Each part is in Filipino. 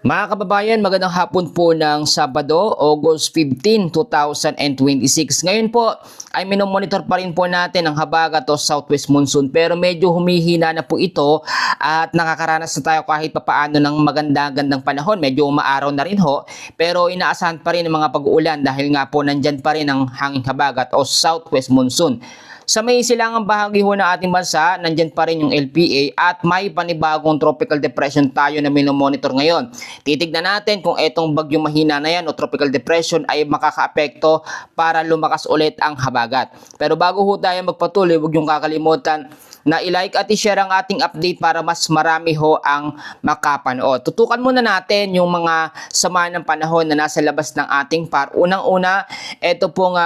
Mga kababayan, magandang hapon po ng Sabado, August 15, 2026. Ngayon po ay minomonitor pa rin po natin ang habagat o southwest monsoon, pero medyo humihina na po ito at nakakaranas na tayo kahit papaano ng maganda-gandang panahon. Medyo umaaraw na rin ho, pero inaasahan pa rin ang mga pag-uulan dahil nga po nandyan pa rin ang hanging habagat o southwest monsoon. Sa may silangang bahagi ho ng ating bansa, nandyan pa rin yung LPA at may panibagong tropical depression tayo na minomonitor ngayon. Titignan natin kung etong bagyong mahina na yan o tropical depression ay makakaapekto para lumakas ulit ang habagat. Pero bago ho tayo magpatuloy, huwag yung kakalimutan na i-like at i-share ang ating update para mas marami ho ang makapanood. Tutukan muna natin yung mga sama ng panahon na nasa labas ng ating par. Unang-una, ito pong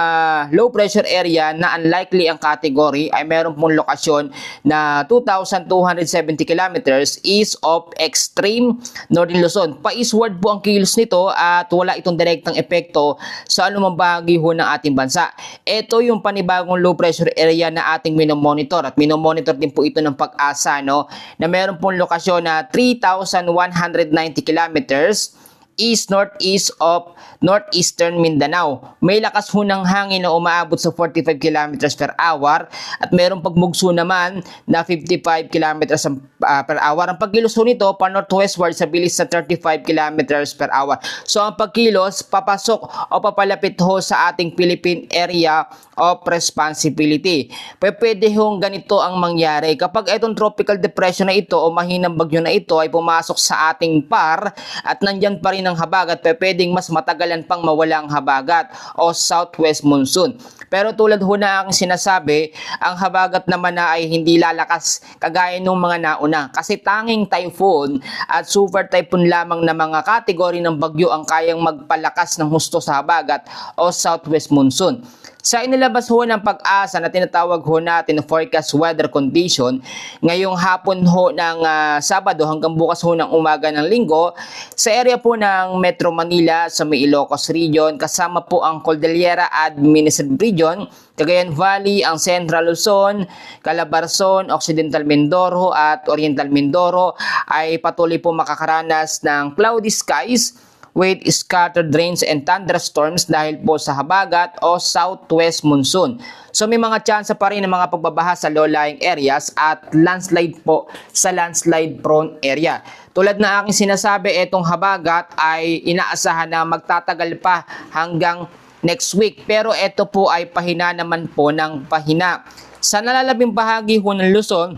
low pressure area na unlikely ang category ay meron pong lokasyon na 2,270 kilometers east of extreme northern Luzon. Pa-eastward po ang kilos nito at wala itong direktang epekto sa anumang bahagi ho ng ating bansa. Ito yung panibagong low pressure area na ating minomonitor at minomonitor din po ito ng Pag-asa, no, na meron pong lokasyon na 3,190 kilometers east-northeast of northeastern Mindanao. May lakas ho ng hangin na umaabot sa 45 kilometers per hour at mayroong pagmugso naman na 55 kilometers per hour. Ang pagkilos ho nito pa northwestward sa bilis sa 35 kilometers per hour. So ang pagkilos papasok o papalapit ho sa ating Philippine Area of Responsibility. Pwede hong ganito ang mangyari kapag itong tropical depression na ito o mahinang bagyo na ito ay pumasok sa ating par at nandyan pa rin ng habagat, pwedeng mas matagalan pang mawala ang habagat o southwest monsoon. Pero tulad ho na aking sinasabi, ang habagat naman na ay hindi lalakas kagaya ng mga nauna kasi tanging typhoon at super typhoon lamang na mga kategory ng bagyo ang kayang magpalakas ng husto sa habagat o southwest monsoon. Sa inilabas ho ng Pag-asa na tinatawag ho natin na forecast weather condition, ngayong hapon ho ng Sabado hanggang bukas ho ng umaga ng Linggo, sa area po ng Metro Manila sa may Ilocos Region, kasama po ang Cordillera Administrative Region, Cagayan Valley, ang Central Luzon, Calabarzon, Occidental Mindoro at Oriental Mindoro ay patuloy po makakaranas ng cloudy skies with scattered rains and thunderstorms dahil po sa habagat o southwest monsoon. So may mga tsansa pa rin ng mga pagbabaha sa low-lying areas at landslide po sa landslide prone area. Tulad na aking sinasabi, itong habagat ay inaasahan na magtatagal pa hanggang next week. Pero ito po ay pahina naman po ng pahina. Sa nalalabing bahagi ho ng Luzon,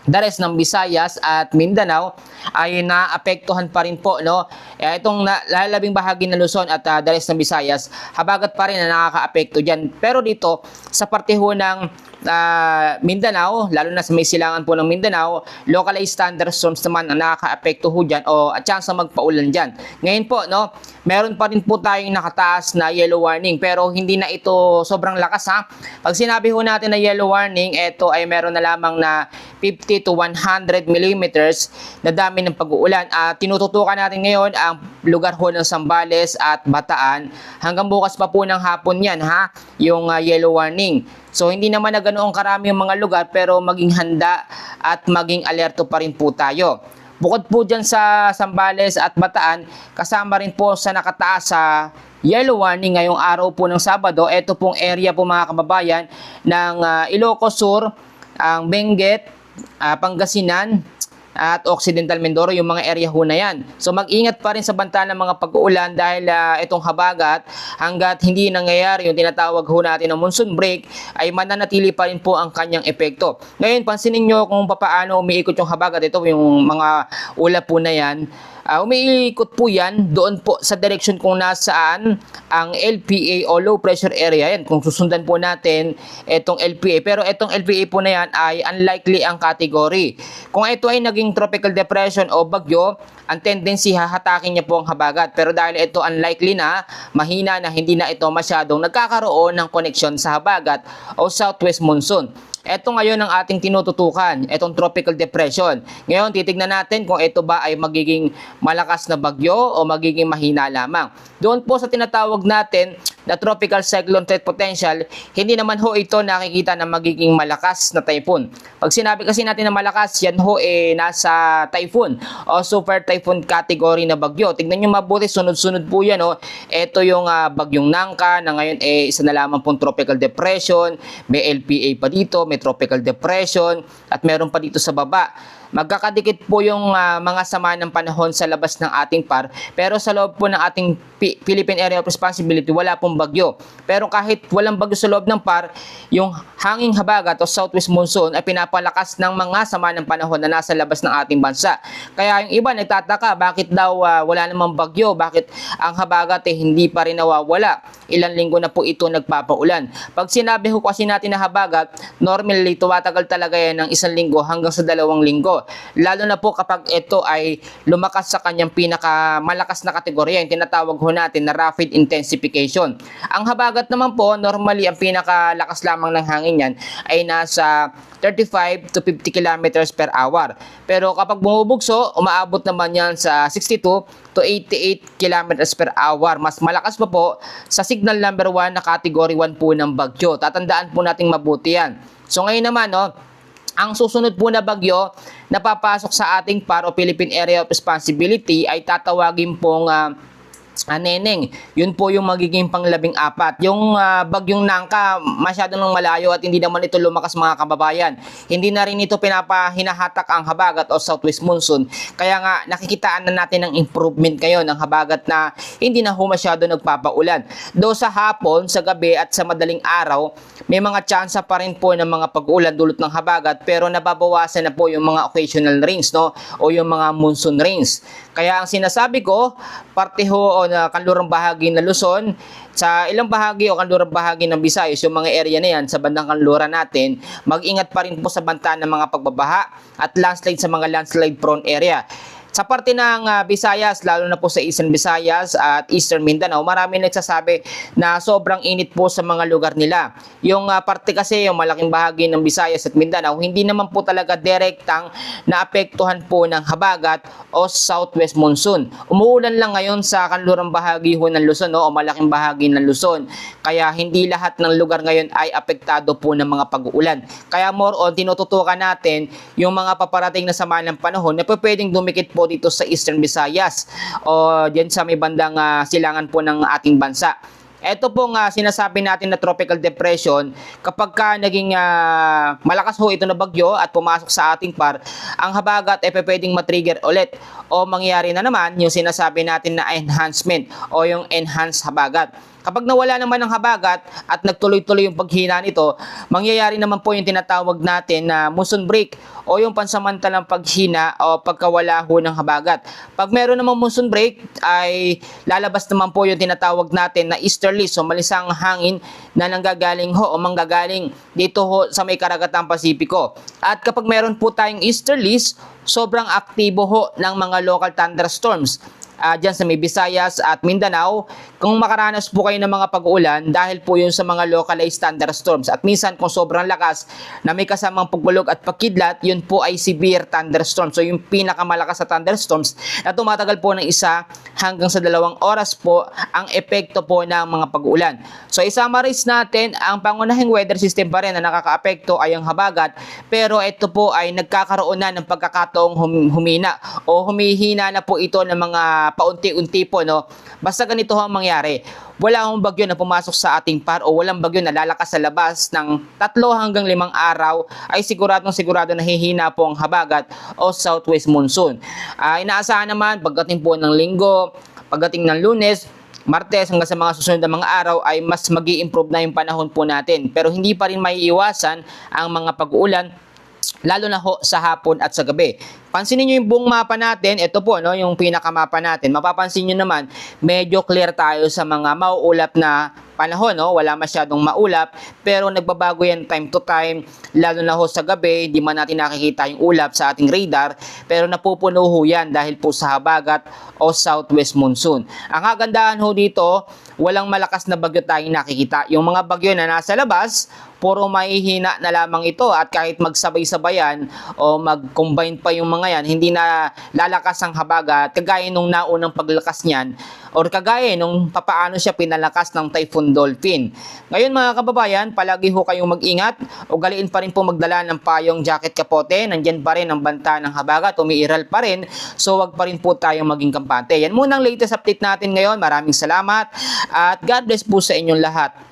the rest ng Visayas at Mindanao ay naapektuhan pa rin po, no. Itong lalabing bahagi ng Luzon at the rest ng Visayas, habagat pa rin na nakakaapekto diyan. Pero dito sa parte ho ng Mindanao, lalo na sa may silangan po ng Mindanao, localized thunderstorms naman ang nakakaapekto ho diyan o at chance na magpaulan diyan. Ngayon po, no, meron pa rin po tayong nakataas na yellow warning pero hindi na ito sobrang lakas, ha. Pag sinabi ho natin na yellow warning, ito ay meron na lamang na 50 to 100 millimeters na dami ng pag-uulan. Tinututukan natin ngayon ang lugar ho ng Zambales at Bataan. Hanggang bukas pa po ng hapon yan, ha, yung yellow warning. So hindi naman na ganoong karami yung mga lugar pero maging handa at maging alerto pa rin po tayo. Bukod po dyan sa Zambales at Bataan, kasama rin po sa nakataas sa yellow warning ngayong araw po ng Sabado, ito pong area po mga kababayan ng Ilocos Sur, ang Benguet, Pangasinan at Occidental Mindoro, yung mga area ho na yan. So mag-ingat pa rin sa banta ng mga pag-uulan dahil itong habagat hanggat hindi nangyayari yung tinatawag ho natin ng monsoon break ay mananatili pa rin po ang kanyang epekto. Ngayon pansinin nyo kung paano umiikot yung habagat. Ito yung mga ulap po na yan. Umiikot po yan doon po sa direction kung nasaan ang LPA o low pressure area yan. Kung susundan po natin itong LPA. Pero itong LPA po na yan ay unlikely ang category. Kung ito ay naging tropical depression o bagyo, ang tendency hahatakin niya po ang habagat. Pero dahil ito unlikely na, mahina na, hindi na ito masyadong nagkakaroon ng connection sa habagat o southwest monsoon. Ito ngayon ang ating tinututukan, itong tropical depression. Ngayon, titignan natin kung ito ba ay magiging malakas na bagyo o magiging mahina lamang. Doon po sa tinatawag natin na tropical cyclone threat potential, hindi naman ho ito nakikita na magiging malakas na typhoon. Pag sinabi kasi natin na malakas, yan ho nasa typhoon o super typhoon category na bagyo. Tignan nyo mabuti, sunod-sunod po yan. Ito yung bagyong Nangka na ngayon isa na lamang pong tropical depression. May LPA pa dito, may tropical depression at meron pa dito sa baba. Magkakadikit po yung mga sama ng panahon sa labas ng ating PAR, pero sa loob po ng ating Philippine Area of Responsibility wala pong bagyo. Pero kahit walang bagyo sa loob ng PAR, yung hanging habagat o southwest monsoon ay pinapalakas ng mga sama ng panahon na nasa labas ng ating bansa. Kaya yung iba nagtataka, bakit daw wala namang bagyo, bakit ang habagat hindi pa rin nawawala. Ilang linggo na po ito nagpapaulan. Pag sinabi ko kasi natin na habagat, normally tumatagal talaga yan ng 1 linggo hanggang sa 2 linggo. Lalo na po kapag ito ay lumakas sa kanyang pinakamalakas na kategorya, yung tinatawag ho natin na rapid intensification. Ang habagat naman po, normally ang pinakalakas lamang ng hangin yan ay nasa 35 to 50 kilometers per hour. Pero kapag bumubugso, umaabot naman yan sa 62 to 88 kilometers per hour. Mas malakas pa po sa signal number 1 na category 1 po ng bagyo. Tatandaan po nating mabuti yan. So ngayon naman, ang susunod po na bagyo na papasok sa ating PAR o Philippine Area of Responsibility ay tatawagin pong Neneng. Yun po yung magiging pang-14. Yung bagyong Nangka, masyado nang malayo at hindi naman ito lumakas mga kababayan. Hindi na rin ito hinahatak ang habagat o southwest monsoon. Kaya nga nakikitaan na natin ng improvement ngayon ng habagat na hindi na masyado nagpapaulan. Do sa hapon, sa gabi at sa madaling araw, may mga tsansa pa rin po ng mga pag-ulan dulot ng habagat, pero nababawasan na po yung mga occasional rains, o yung mga monsoon rains. Kaya ang sinasabi ko, parte ho na kanlurang bahagi ng Luzon, sa ilang bahagi o kanlurang bahagi ng Visayas, yung mga area na yan sa bandang kanluran natin, mag-ingat pa rin po sa banta ng mga pagbabaha at landslide sa mga landslide prone area. Sa parte ng Visayas, lalo na po sa Eastern Visayas at Eastern Mindanao, marami nagsasabi na sobrang init po sa mga lugar nila. Yung parte kasi, yung malaking bahagi ng Visayas at Mindanao, hindi naman po talaga direktang naapektuhan po ng habagat o southwest monsoon. Umuulan lang ngayon sa kanlurang bahagi ho ng Luzon, o malaking bahagi ng Luzon. Kaya hindi lahat ng lugar ngayon ay apektado po ng mga pag-uulan. Kaya more on, tinututukan natin yung mga paparating na sama ng panahon na pwedeng dumikit po dito sa Eastern Visayas o diyan sa may bandang silangan po ng ating bansa. Ito pong sinasabi natin na tropical depression, kapag ka naging malakas ho ito na bagyo at pumasok sa ating PAR, ang habagat ay pwedeng matrigger ulit o mangyayari na naman yung sinasabi natin na enhancement o yung enhanced habagat. Kapag nawala naman ang habagat at nagtuloy-tuloy yung paghina nito, mangyayari naman po yung tinatawag natin na monsoon break o yung pansamantalang paghina o pagkawala ho ng habagat. Pag meron namang monsoon break, ay lalabas naman po yung tinatawag natin na easterly, so malisang hangin na nanggagaling ho o manggagaling dito ho sa may karagatang Pasipiko. At kapag meron po tayong easterlies, sobrang aktibo ho ng mga local thunderstorms. Dyan sa may Visayas at Mindanao, kung makaranas po kayo ng mga pag-ulan dahil po yun sa mga localized thunderstorms. At minsan kung sobrang lakas na may kasamang pagbulog at pagkidlat, yun po ay severe thunderstorms. So yung pinakamalakas sa thunderstorms na tumatagal po ng 1 hanggang sa 2 oras po ang epekto po ng mga pag-ulan. So i-summarize natin, ang pangunahing weather system pa rin na nakakaapekto ay ang habagat, pero ito po ay nagkakaroon na ng pagkakataong humina o humihina na po ito ng mga paunti-unti po, Basta ganito ang mangyari. Wala akong bagyo na pumasok sa ating PAR o walang bagyo na lalakas sa labas ng 3 hanggang 5 araw, ay sigurado na hihina po ang habagat o southwest monsoon. Inaasahan naman pagdating po ng Linggo, pagdating ng Lunes, Martes hanggang sa mga susunod na mga araw ay mas mag-i-improve na yung panahon po natin. Pero hindi pa rin maiiwasan ang mga pag-uulan, lalo na ho sa hapon at sa gabi. Pansinin nyo yung buong mapa natin, ito po, yung pinakamapa natin. Mapapansin nyo naman, medyo clear tayo sa mga mauulap na panahon, wala masyadong maulap, pero nagbabago yan time to time, lalo na ho sa gabi, hindi man natin nakikita yung ulap sa ating radar, pero napupuno ho yan dahil po sa habagat o southwest monsoon. Ang kagandahan ho dito, walang malakas na bagyo tayong nakikita. Yung mga bagyo na nasa labas, puro mahihina na lamang ito, at kahit magsabay-sabayan o mag-combine pa yung mga mga yan, hindi na lalakas ang habagat kagaya nung naunang paglakas niyan or kagaya nung papaano siya pinalakas ng Typhoon Dolphin. Ngayon mga kababayan, palagi ho kayong mag-ingat, ugaliin pa rin po magdala ng payong, jacket, kapote, nandyan pa rin ang banta ng habagat, umiiral pa rin, so wag pa rin po tayong maging kampante. Yan muna ang latest update natin ngayon. Maraming salamat at God bless po sa inyong lahat.